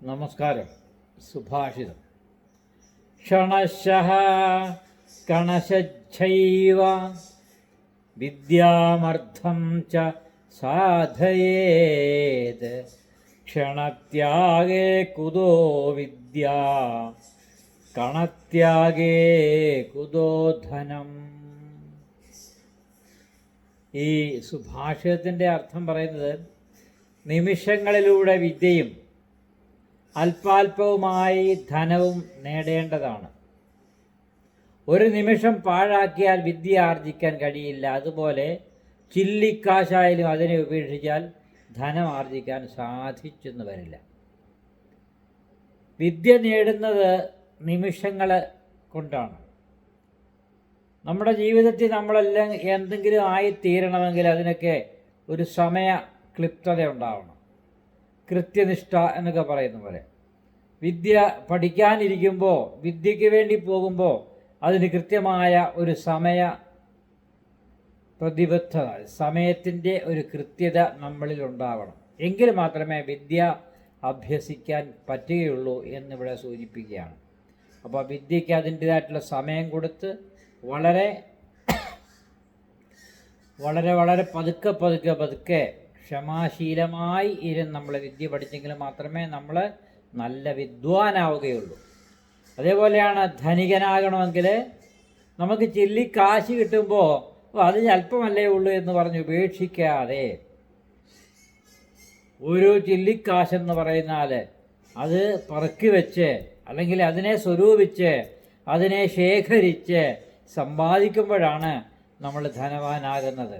നമസ്കാരം. സുഭാഷിതം. ക്ഷണശഃ കണശശ്ചൈവ വിദ്യാമർത്ഥം ച സാധയേത്. ക്ഷണത്യാഗേ കുതോ വിദ്യ, കണത്യാഗേ കുതോ ധനം. ഈ സുഭാഷിതത്തിൻ്റെ അർത്ഥം പറയുന്നത്, നിമിഷങ്ങളിലൂടെ വിദ്യയും അല്പാൽപവുമായി ധനവും നേടേണ്ടതാണ്. ഒരു നിമിഷം പാഴാക്കിയാൽ വിദ്യ ആർജിക്കാൻ കഴിയില്ല. അതുപോലെ ചില്ലിക്കാശായാലും അതിനെ ഉപേക്ഷിച്ചാൽ ധനം ആർജിക്കാൻ സാധിച്ചെന്ന് വരില്ല. വിദ്യ നേടുന്നത് നിമിഷങ്ങൾ കൊണ്ടാണ്. നമ്മുടെ ജീവിതത്തിൽ നമ്മളെല്ലാം എന്തെങ്കിലും ആയിത്തീരണമെങ്കിൽ അതിനൊക്കെ ഒരു സമയ ക്ലിപ്തത ഉണ്ടാവണം. കൃത്യനിഷ്ഠ എന്നൊക്കെ പറയുന്ന പോലെ വിദ്യ പഠിക്കാനിരിക്കുമ്പോൾ, വിദ്യയ്ക്ക് വേണ്ടി പോകുമ്പോൾ അതിന് കൃത്യമായ ഒരു സമയ പ്രതിബദ്ധത, സമയത്തിൻ്റെ ഒരു കൃത്യത നമ്മളിൽ ഉണ്ടാവണം. എങ്കിൽ മാത്രമേ വിദ്യ അഭ്യസിക്കാൻ പറ്റുകയുള്ളൂ എന്നിവിടെ സൂചിപ്പിക്കുകയാണ്. അപ്പോൾ വിദ്യയ്ക്ക് അതിൻ്റേതായിട്ടുള്ള സമയം കൊടുത്ത് വളരെ വളരെ വളരെ പതുക്കെ പതുക്കെ പതുക്കെ ക്ഷമാശീലമായി ഇരുന്ന് നമ്മൾ വിദ്യ പഠിച്ചെങ്കിൽ മാത്രമേ നമ്മൾ നല്ല വിദ്വാനാവുകയുള്ളൂ. അതേപോലെയാണ് ധനികനാകണമെങ്കിൽ നമുക്ക് ചില്ലിക്കാശ് കിട്ടുമ്പോൾ അത് അല്പമല്ലേ ഉള്ളൂ എന്ന് പറഞ്ഞ് ഉപേക്ഷിക്കാതെ, ഒരു ചില്ലിക്കാശെന്ന് പറയുന്നാൽ അത് പറക്കി വെച്ച് അല്ലെങ്കിൽ അതിനെ സ്വരൂപിച്ച് അതിനെ ശേഖരിച്ച് സമ്പാദിക്കുമ്പോഴാണ് നമ്മൾ ധനവാനാകുന്നത്.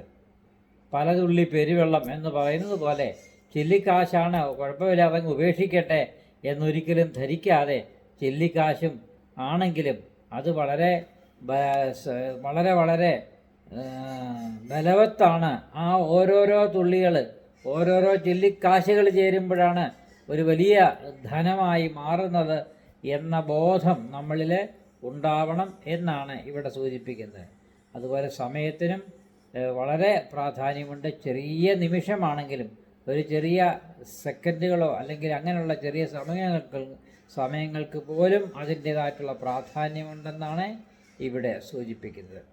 പലതുള്ളി പെരുവെള്ളം എന്ന് പറയുന്നത് പോലെ ചില്ലിക്കാശാണ്, കുഴപ്പമില്ല, അതങ്ങ് ഉപേക്ഷിക്കട്ടെ എന്നൊരിക്കലും ധരിക്കാതെ, ചില്ലിക്കാശും ആണെങ്കിലും അത് വളരെ വളരെ വളരെ ബലവത്താണ്. ആ ഓരോരോ തുള്ളികൾ, ഓരോരോ ചില്ലിക്കാശുകൾ ചേരുമ്പോഴാണ് ഒരു വലിയ ധനമായി മാറുന്നത് എന്ന ബോധം നമ്മളിൽ ഉണ്ടാവണം എന്നാണ് ഇവിടെ സൂചിപ്പിക്കുന്നത്. അതുപോലെ സമയത്തിനും വളരെ പ്രാധാന്യമുണ്ട്. ചെറിയ നിമിഷമാണെങ്കിലും, ഒരു ചെറിയ സെക്കൻഡുകളോ അല്ലെങ്കിൽ അങ്ങനെയുള്ള ചെറിയ സമയങ്ങൾക്ക് പോലും അതിൻ്റേതായിട്ടുള്ള പ്രാധാന്യമുണ്ടെന്നാണ് ഇവിടെ സൂചിപ്പിക്കുന്നത്.